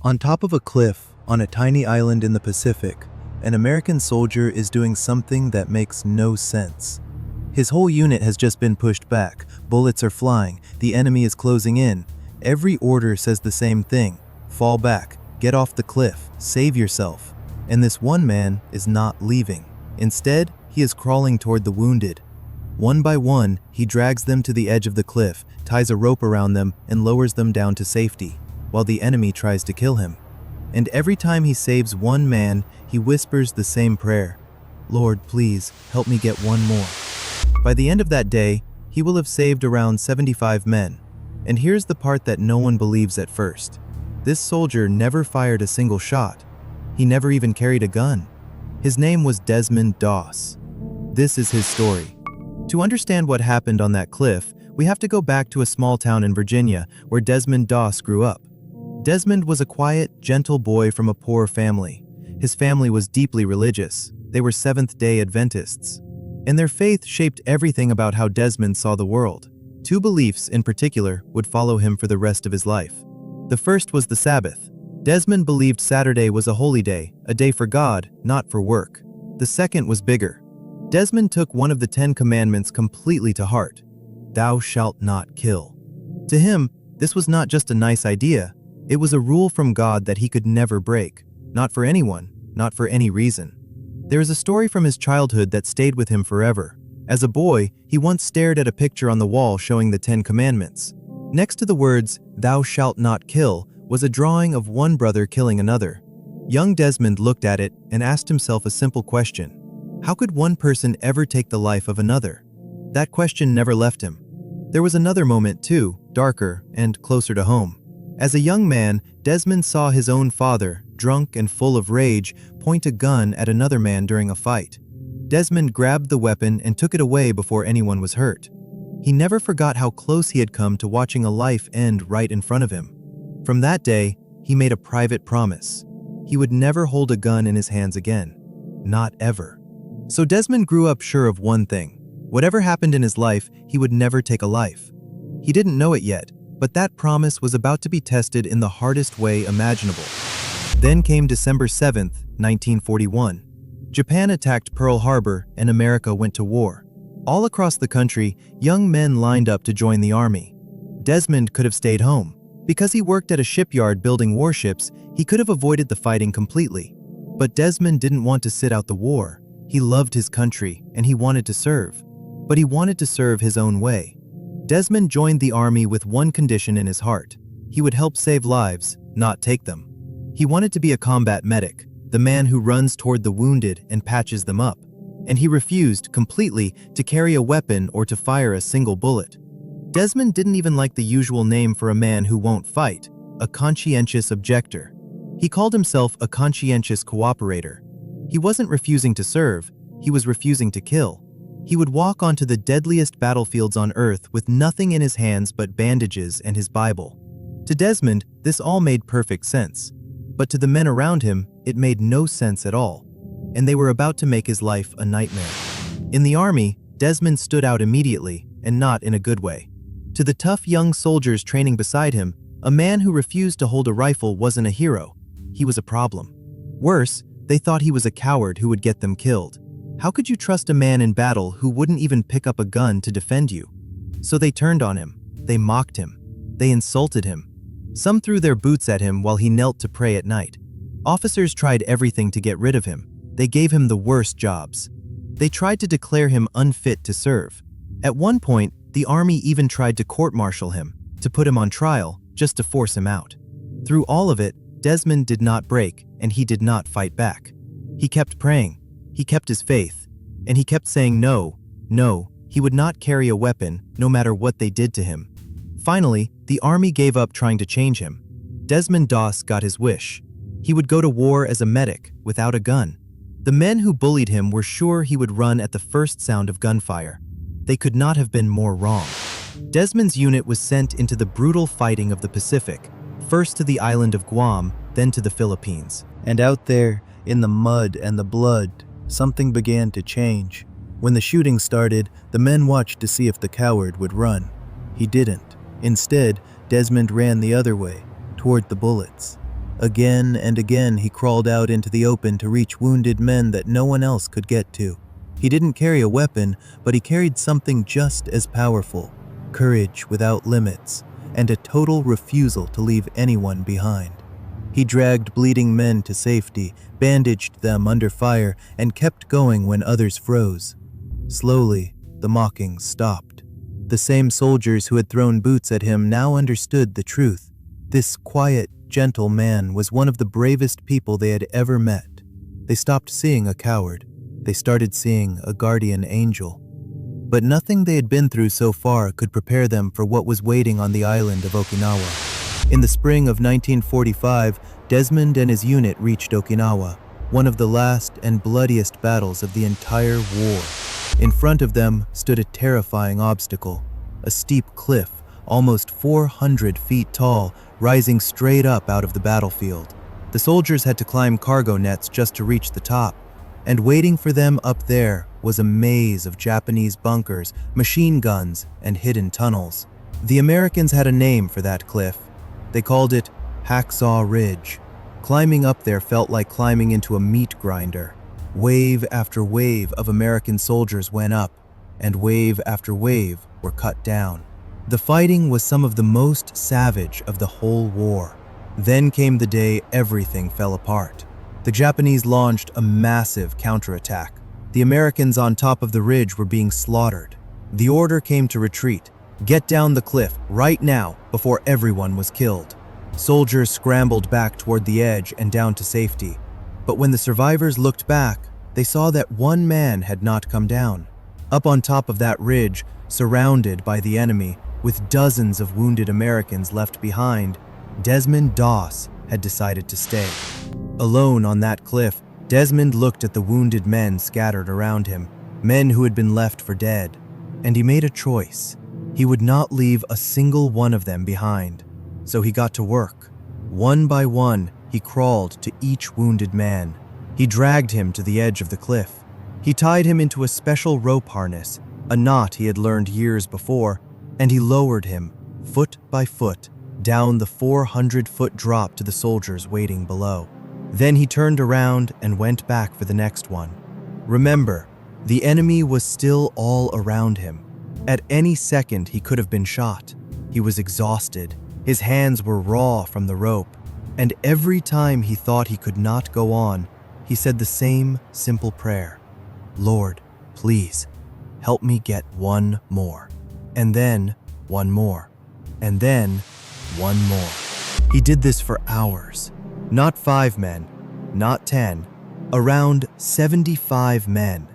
On top of a cliff, on a tiny island in the Pacific, an American soldier is doing something that makes no sense. His whole unit has just been pushed back, bullets are flying, the enemy is closing in. Every order says the same thing: fall back, get off the cliff, save yourself. And this one man is not leaving. Instead, he is crawling toward the wounded. One by one, he drags them to the edge of the cliff, ties a rope around them, and lowers them down to safety, while the enemy tries to kill him. And every time he saves one man, he whispers the same prayer: "Lord, please, help me get one more." By the end of that day, he will have saved around 75 men. And here's the part that no one believes at first. This soldier never fired a single shot. He never even carried a gun. His name was Desmond Doss. This is his story. To understand what happened on that cliff, we have to go back to a small town in Virginia where Desmond Doss grew up. Desmond was a quiet, gentle boy from a poor family. His family was deeply religious. They were Seventh-day Adventists. And their faith shaped everything about how Desmond saw the world. Two beliefs, in particular, would follow him for the rest of his life. The first was the Sabbath. Desmond believed Saturday was a holy day, a day for God, not for work. The second was bigger. Desmond took one of the 10 commandments completely to heart: "Thou shalt not kill." To him, this was not just a nice idea. It was a rule from God that he could never break. Not for anyone, not for any reason. There is a story from his childhood that stayed with him forever. As a boy, he once stared at a picture on the wall showing the 10 commandments. Next to the words, "Thou shalt not kill," was a drawing of one brother killing another. Young Desmond looked at it and asked himself a simple question: how could one person ever take the life of another? That question never left him. There was another moment too, darker and closer to home. As a young man, Desmond saw his own father, drunk and full of rage, point a gun at another man during a fight. Desmond grabbed the weapon and took it away before anyone was hurt. He never forgot how close he had come to watching a life end right in front of him. From that day, he made a private promise. He would never hold a gun in his hands again. Not ever. So Desmond grew up sure of one thing: whatever happened in his life, he would never take a life. He didn't know it yet, but that promise was about to be tested in the hardest way imaginable. Then came December 7th, 1941. Japan attacked Pearl Harbor and America went to war. All across the country, young men lined up to join the army. Desmond could have stayed home. Because he worked at a shipyard building warships, he could have avoided the fighting completely. But Desmond didn't want to sit out the war. He loved his country and he wanted to serve. But he wanted to serve his own way. Desmond joined the army with one condition in his heart: he would help save lives, not take them. He wanted to be a combat medic, the man who runs toward the wounded and patches them up. And he refused completely to carry a weapon or to fire a single bullet. Desmond didn't even like the usual name for a man who won't fight: a conscientious objector. He called himself a conscientious cooperator. He wasn't refusing to serve, he was refusing to kill. He would walk onto the deadliest battlefields on Earth with nothing in his hands but bandages and his Bible. To Desmond, this all made perfect sense. But to the men around him, it made no sense at all. And they were about to make his life a nightmare. In the army, Desmond stood out immediately, and not in a good way. To the tough young soldiers training beside him, a man who refused to hold a rifle wasn't a hero. He was a problem. Worse, they thought he was a coward who would get them killed. How could you trust a man in battle who wouldn't even pick up a gun to defend you? So they turned on him. They mocked him. They insulted him. Some threw their boots at him while he knelt to pray at night. Officers tried everything to get rid of him. They gave him the worst jobs. They tried to declare him unfit to serve. At one point, the army even tried to court-martial him, to put him on trial, just to force him out. Through all of it, Desmond did not break, and he did not fight back. He kept praying. He kept his faith. And he kept saying no, no, he would not carry a weapon, no matter what they did to him. Finally, the army gave up trying to change him. Desmond Doss got his wish. He would go to war as a medic, without a gun. The men who bullied him were sure he would run at the first sound of gunfire. They could not have been more wrong. Desmond's unit was sent into the brutal fighting of the Pacific, first to the island of Guam, then to the Philippines. And out there, in the mud and the blood, something began to change. When the shooting started, the men watched to see if the coward would run. He didn't. Instead, Desmond ran the other way, toward the bullets. Again and again he crawled out into the open to reach wounded men that no one else could get to. He didn't carry a weapon, but he carried something just as powerful: courage without limits, and a total refusal to leave anyone behind. He dragged bleeding men to safety, bandaged them under fire, and kept going when others froze. Slowly, the mockings stopped. The same soldiers who had thrown boots at him now understood the truth. This quiet, gentle man was one of the bravest people they had ever met. They stopped seeing a coward. They started seeing a guardian angel. But nothing they had been through so far could prepare them for what was waiting on the island of Okinawa. In the spring of 1945, Desmond and his unit reached Okinawa, one of the last and bloodiest battles of the entire war. In front of them stood a terrifying obstacle, a steep cliff, almost 400 feet tall, rising straight up out of the battlefield. The soldiers had to climb cargo nets just to reach the top, and waiting for them up there was a maze of Japanese bunkers, machine guns, and hidden tunnels. The Americans had a name for that cliff. They called it Hacksaw Ridge. Climbing up there felt like climbing into a meat grinder. Wave after wave of American soldiers went up, and wave after wave were cut down. The fighting was some of the most savage of the whole war. Then came the day everything fell apart. The Japanese launched a massive counterattack. The Americans on top of the ridge were being slaughtered. The order came to retreat. Get down the cliff right now before everyone was killed. Soldiers scrambled back toward the edge and down to safety. But when the survivors looked back, they saw that one man had not come down. Up on top of that ridge, surrounded by the enemy, with dozens of wounded Americans left behind, Desmond Doss had decided to stay. Alone on that cliff, Desmond looked at the wounded men scattered around him, men who had been left for dead, and he made a choice. He would not leave a single one of them behind. So he got to work. One by one, he crawled to each wounded man. He dragged him to the edge of the cliff. He tied him into a special rope harness, a knot he had learned years before, and he lowered him, foot by foot, down the 400-foot drop to the soldiers waiting below. Then he turned around and went back for the next one. Remember, the enemy was still all around him. At any second, he could have been shot. He was exhausted. His hands were raw from the rope, and every time he thought he could not go on, he said the same simple prayer: "Lord, please, help me get one more." And then one more. And then one more. He did this for hours. Not 5 men, not 10, around 75 men.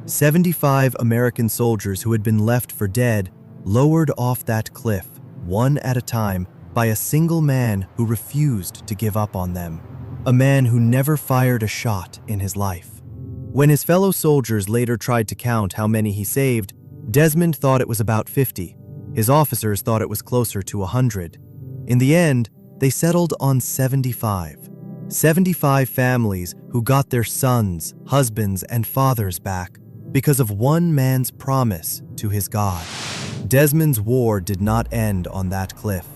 75 American soldiers who had been left for dead, lowered off that cliff, one at a time, by a single man who refused to give up on them. A man who never fired a shot in his life. When his fellow soldiers later tried to count how many he saved, Desmond thought it was about 50. His officers thought it was closer to 100. In the end, they settled on 75. 75 families who got their sons, husbands, and fathers back because of one man's promise to his God. Desmond's war did not end on that cliff.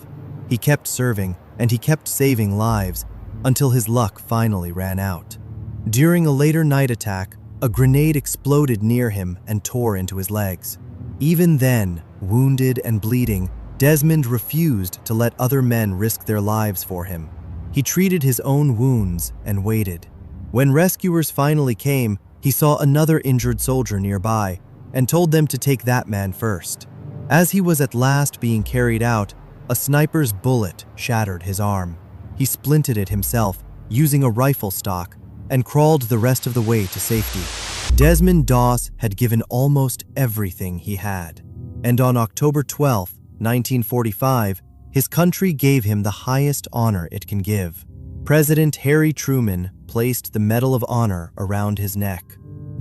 He kept serving, and he kept saving lives until his luck finally ran out. During a later night attack, a grenade exploded near him and tore into his legs. Even then, wounded and bleeding, Desmond refused to let other men risk their lives for him. He treated his own wounds and waited. When rescuers finally came, he saw another injured soldier nearby and told them to take that man first. As he was at last being carried out, a sniper's bullet shattered his arm. He splinted it himself, using a rifle stock, and crawled the rest of the way to safety. Desmond Doss had given almost everything he had, and on October 12, 1945, his country gave him the highest honor it can give. President Harry Truman placed the Medal of Honor around his neck.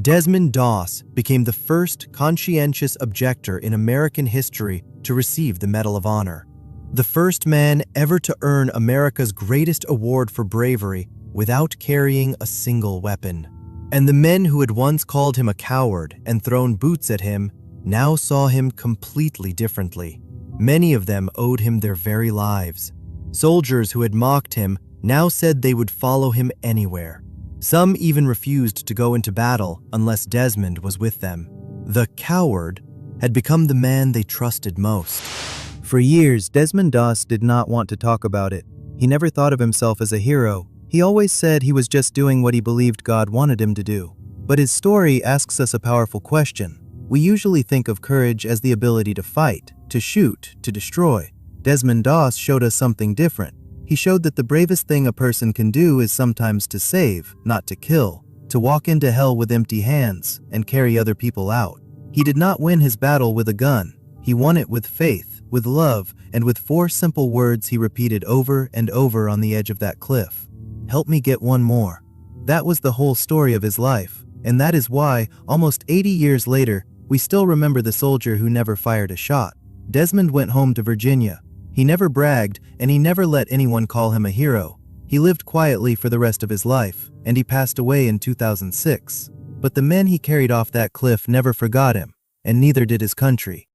Desmond Doss became the first conscientious objector in American history to receive the Medal of Honor, the first man ever to earn America's greatest award for bravery without carrying a single weapon. And the men who had once called him a coward and thrown boots at him now saw him completely differently. Many of them owed him their very lives. Soldiers who had mocked him now said they would follow him anywhere. Some even refused to go into battle unless Desmond was with them. The coward had become the man they trusted most. For years, Desmond Doss did not want to talk about it. He never thought of himself as a hero. He always said he was just doing what he believed God wanted him to do. But his story asks us a powerful question. We usually think of courage as the ability to fight, to shoot, to destroy. Desmond Doss showed us something different. He showed that the bravest thing a person can do is sometimes to save, not to kill, to walk into hell with empty hands and carry other people out. He did not win his battle with a gun. He won it with faith, with love, and with 4 simple words he repeated over and over on the edge of that cliff. Help me get one more. That was the whole story of his life, and that is why, almost 80 years later, we still remember the soldier who never fired a shot. Desmond went home to Virginia. He never bragged, and he never let anyone call him a hero. He lived quietly for the rest of his life, and he passed away in 2006. But the men he carried off that cliff never forgot him, and neither did his country.